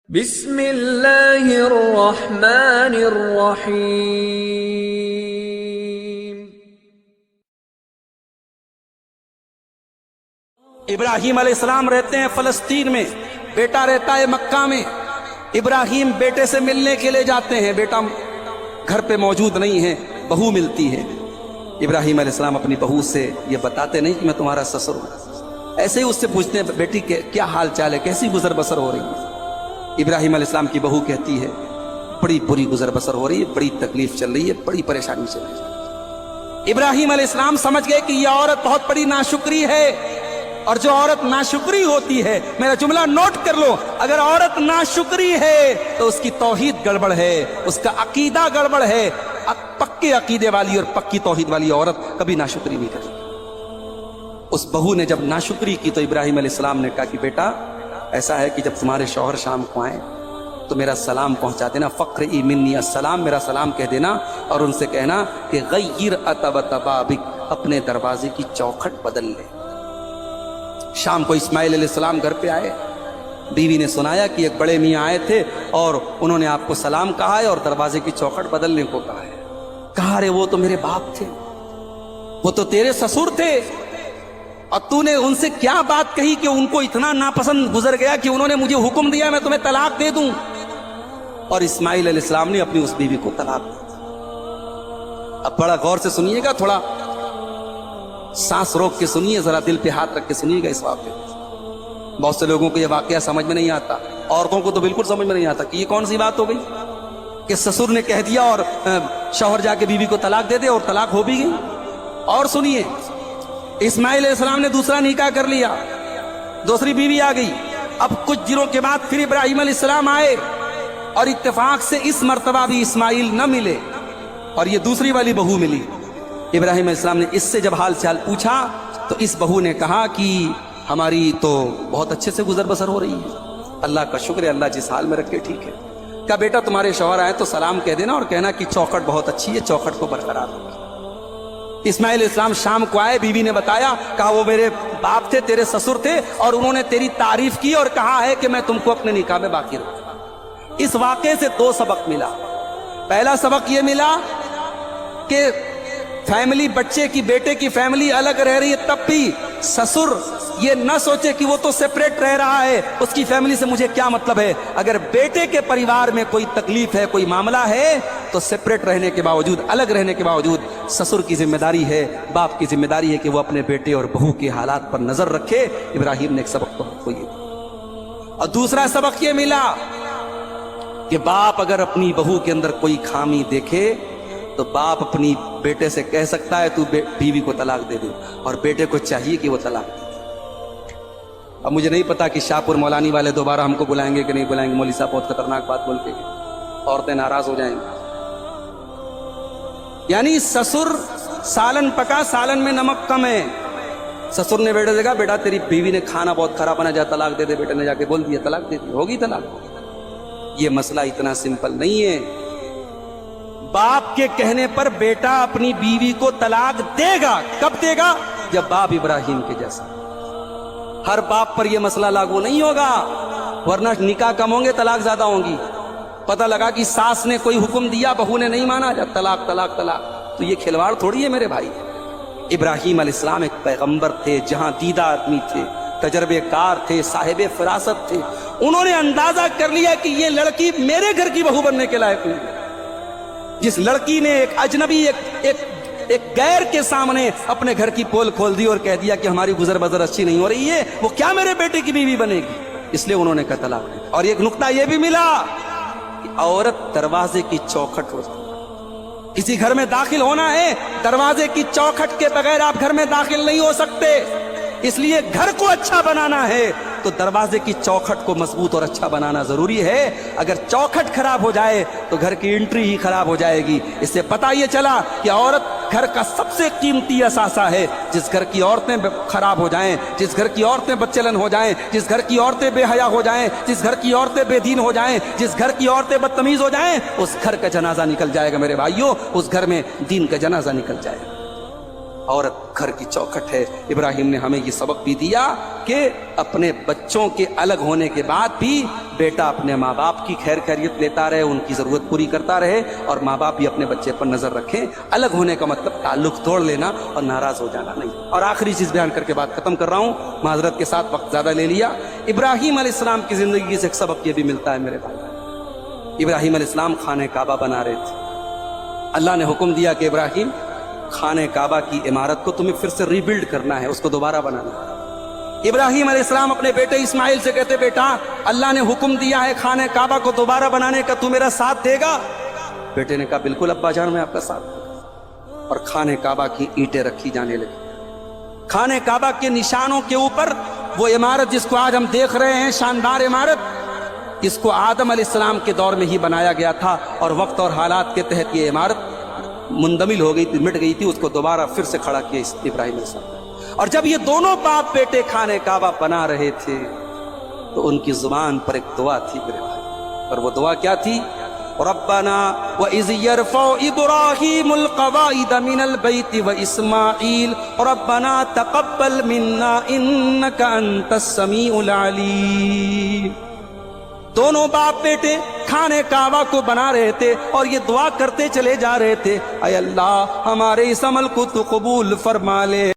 بسم اللہ الرحمن الرحیم۔ ابراہیم علیہ السلام رہتے ہیں فلسطین میں، بیٹا رہتا ہے مکہ میں۔ ابراہیم بیٹے سے ملنے کے لیے جاتے ہیں، بیٹا گھر پہ موجود نہیں ہے، بہو ملتی ہے۔ ابراہیم علیہ السلام اپنی بہو سے یہ بتاتے نہیں کہ میں تمہارا سسر ہوں، ایسے ہی اس سے پوچھتے ہیں بیٹی کیا حال چال ہے، کیسی گزر بسر ہو رہی ہے۔ ابراہیم علیہ السلام کی بہو کہتی ہے بڑی بری گزر بسر ہو رہی ہے، بڑی تکلیف چل رہی ہے، بڑی پریشانی چل رہی ہے۔ ابراہیم علیہ السلام سمجھ گئے کہ یہ عورت بہت بڑی ناشکری ہے، اور جو عورت ناشکری ہوتی ہے، میرا جملہ نوٹ کر لو، اگر عورت ناشکری ہے تو اس کی توحید گڑبڑ ہے، اس کا عقیدہ گڑبڑ ہے۔ پکے عقیدے والی اور پکی توحید والی عورت کبھی ناشکری نہیں کرتی۔ اس بہو نے جب ناشکری کی تو ابراہیم علیہ السلام نے کہا کہ بیٹا ایسا ہے کہ جب تمہارے شوہر شام کو آئیں تو میرا سلام پہنچا دینا، فقرئی منی السلام، میرا سلام کہہ دینا، اور ان سے کہنا کہ غیر اتبت بابک، اپنے دروازے کی چوکھٹ بدل لے۔ شام کو اسماعیل علیہ السلام گھر پہ آئے، بیوی نے سنایا کہ ایک بڑے میاں آئے تھے اور انہوں نے آپ کو سلام کہا ہے اور دروازے کی چوکھٹ بدلنے کو کہا ہے۔ کہا رے وہ تو میرے باپ تھے، وہ تو تیرے سسر تھے، اور تو نے ان سے کیا بات کہی کہ ان کو اتنا ناپسند گزر گیا کہ انہوں نے مجھے حکم دیا میں تمہیں طلاق دے دوں۔ اور اسماعیل علیہ السلام نے اپنی اس بیوی کو طلاق دی۔ اب بڑا غور سے سنیے گا، تھوڑا سانس روک کے سنیے، ذرا دل پہ ہاتھ رکھ کے سنیے گا اس واقعے۔ بہت سے لوگوں کو یہ واقعہ سمجھ میں نہیں آتا، عورتوں کو تو بالکل سمجھ میں نہیں آتا کہ یہ کون سی بات ہو گئی کہ سسر نے کہہ دیا اور شوہر جا کے بیوی کو طلاق دے دے، اور طلاق ہو بھی گئی۔ اور سنیے، اسماعیل علیہ السلام نے دوسرا نکاح کر لیا، دوسری بیوی آ گئی۔ اب کچھ دنوں کے بعد پھر ابراہیم علیہ السلام آئے، اور اتفاق سے اس مرتبہ بھی اسماعیل نہ ملے اور یہ دوسری والی بہو ملی۔ ابراہیم علیہ السلام نے اس سے جب حال چال پوچھا تو اس بہو نے کہا کہ ہماری تو بہت اچھے سے گزر بسر ہو رہی ہے، اللہ کا شکر ہے، اللہ جس حال میں رکھے ٹھیک ہے۔ کہا بیٹا تمہارے شوہر آئے تو سلام کہہ دینا اور کہنا کہ چوکھٹ بہت اچھی ہے، چوکھٹ کو برقرار رکھو۔ اسماعیل علیہ السلام شام کو آئے، بیوی نے بتایا، کہا وہ میرے باپ تھے، تیرے سسر تھے، اور انہوں نے تیری تعریف کی اور کہا ہے کہ میں تم کو اپنے نکاح میں باقی رکھوں۔ اس واقعے سے دو سبق ملا۔ پہلا سبق یہ ملا کہ فیملی، بچے کی، بیٹے کی فیملی الگ رہ رہی ہے، تب بھی سسر یہ نہ سوچے کہ وہ تو سیپریٹ رہ رہا ہے، اس کی فیملی سے مجھے کیا مطلب ہے۔ اگر بیٹے کے پریوار میں کوئی تکلیف ہے، کوئی معاملہ ہے، تو سیپریٹ رہنے کے باوجود، الگ رہنے کے باوجود سسر کی ذمہ داری ہے، باپ کی ذمہ داری ہے کہ وہ اپنے بیٹے اور بہو کے حالات پر نظر رکھے۔ ابراہیم نے ایک سبق تو کو یہ دیا، اور دوسرا سبق یہ ملا کہ باپ اگر اپنی بہو کے اندر کوئی خامی دیکھے تو باپ اپنی بیٹے سے کہہ سکتا ہے تو بیوی کو طلاق دے دے، اور بیٹے کو چاہیے کہ وہ طلاق دے۔ اب مجھے نہیں پتا کہ شاہپور مولانی والے دوبارہ ہم کو بلائیں گے کہ نہیں بلائیں گے، مولوی صاحب بہت خطرناک بات بول کے عورتیں ناراض ہو جائیں گی۔ یعنی سسر سالن پکا، سالن میں نمک کم ہے۔ سسر نے بیٹے سے کہا بیٹا تیری بیوی نے کھانا بہت خراب بنا، جا طلاق دے دے، بیٹے نے جا کے بول دیا طلاق دے دی، ہوگی طلاق۔ یہ مسئلہ اتنا سمپل نہیں ہے۔ باپ کے کہنے پر بیٹا اپنی بیوی کو طلاق دے گا، کب دے گا؟ جب باپ ابراہیم کے جیسا۔ ہر باپ پر یہ مسئلہ لاگو نہیں ہوگا، ورنہ نکاح کم ہوں گے، طلاق زیادہ ہوں گی۔ پتہ لگا کہ ساس نے کوئی حکم دیا، بہو نے نہیں مانا، جب طلاق طلاق طلاق، تو یہ کھلواڑ تھوڑی ہے میرے بھائی۔ ابراہیم علیہ السلام ایک پیغمبر تھے، جہاں دیدہ آدمی تھے، تجربے کار تھے، صاحب فراست تھے۔ انہوں نے اندازہ کر لیا کہ یہ لڑکی میرے گھر کی بہو بننے کے لائق نہیں ہے۔ جس لڑکی نے ایک اجنبی، ایک غیر کے سامنے اپنے گھر کی پول کھول دی اور کہہ دیا کہ ہماری گزر بسر اچھی نہیں ہو رہی ہے، وہ کیا میرے بیٹے کی بیوی بنے گی؟ اس لیے انہوں نے کہا طلاق دے۔ اور ایک نقطہ یہ بھی ملا کہ عورت دروازے کی چوکھٹ ہوتی ہے۔ کسی گھر میں داخل ہونا ہے، دروازے کی چوکھٹ کے بغیر آپ گھر میں داخل نہیں ہو سکتے۔ اس لیے گھر کو اچھا بنانا ہے تو دروازے کی چوکھٹ کو مضبوط اور اچھا بنانا ضروری ہے۔ اگر چوکھٹ خراب ہو جائے تو گھر کی انٹری ہی خراب ہو جائے گی۔ اس سے پتہ یہ چلا کہ عورت گھر کا سب سے قیمتی اثاثہ ہے۔ جس گھر کی عورتیں خراب ہو جائیں، جس گھر کی عورتیں بدچلن ہو جائیں، جس گھر کی عورتیں بے حیا ہو جائیں، جس گھر کی عورتیں بے دین ہو جائیں، جس گھر کی عورتیں بدتمیز ہو جائیں، اس گھر کا جنازہ نکل جائے گا میرے بھائیوں، اس گھر میں دین کا جنازہ نکل جائے گا۔ عورت گھر کی چوکھٹ ہے۔ ابراہیم نے ہمیں یہ سبق بھی دیا کہ اپنے بچوں کے الگ ہونے کے بعد بھی بیٹا اپنے ماں باپ کی خیر خیریت لیتا رہے، ان کی ضرورت پوری کرتا رہے، اور ماں باپ بھی اپنے بچے پر نظر رکھیں۔ الگ ہونے کا مطلب تعلق توڑ لینا اور ناراض ہو جانا نہیں۔ اور آخری چیز بیان کر کے بات ختم کر رہا ہوں، معذرت کے ساتھ وقت زیادہ لے لیا۔ ابراہیم علیہ السلام کی زندگی سے ایک سبق یہ بھی ملتا ہے میرے بھائی۔ ابراہیم علیہ السلام خانہ کعبہ بنا رہے تھے۔ اللہ نے حکم دیا کہ ابراہیم، خانہ کعبہ کی عمارت کو تمہیں پھر سے ری بلڈ کرنا ہے، اس کو دوبارہ بنانا ہے۔ ابراہیم علیہ السلام اپنے بیٹے اسماعیل سے کہتے، بیٹا اللہ نے حکم دیا ہے خانہ کعبہ کو دوبارہ بنانے کا، تو میرا ساتھ دے گا؟ بیٹے نے کہا بالکل ابا جان، میں آپ کا ساتھ دوں گا۔ اور خانہ کعبہ کی اینٹیں رکھی جانے لگی۔ خانہ کعبہ کے نشانوں کے اوپر وہ عمارت جس کو آج ہم دیکھ رہے ہیں، شاندار عمارت، اس کو آدم علیہ السلام کے دور میں ہی بنایا گیا تھا، اور وقت اور حالات کے تحت یہ عمارت مندمل ہو گئی تھی، مٹ گئی تھی، اس کو دوبارہ پھر سے کھڑا کیا ابراہیم علیہ السلام۔ اور جب یہ دونوں باپ بیٹے خانہ کعبہ بنا رہے تھے تو ان کی زبان پر ایک دعا تھی میرے بھائی، اور وہ دعا کیا تھی؟ ربنا وَإِذْ يَرْفَعُ إِبْرَاهِيمُ الْقَوَاعِدَ مِنَ الْبَيْتِ وَإِسْمَاعِيلُ رَبَّنَا تَقَبَّلْ مِنَّا إِنَّكَ أَنْتَ السَّمِيعُ الْعَلِيمُ۔ دونوں باپ بیٹے خانہ کعبہ کو بنا رہے تھے اور یہ دعا کرتے چلے جا رہے تھے، اے اللہ ہمارے اس عمل کو تو قبول فرما لے۔